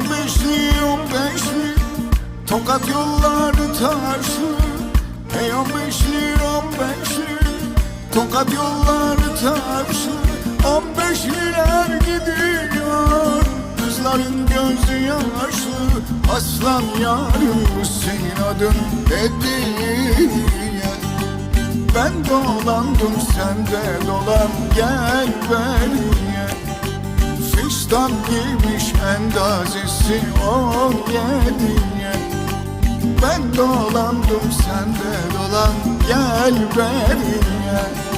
beşli 15'li Tokat yolları taşlı. Hey 15'li 15'li Tokat yolları taşlı. 15'liler gidiyor, kızların gözü yaşlı. Aslan yarım senin adın Hediye. Ben dolandım sen de dolan gel beriye. Fistan giymiş endazesi 17'ye. Ben dolandım sen de dolan gel beriye.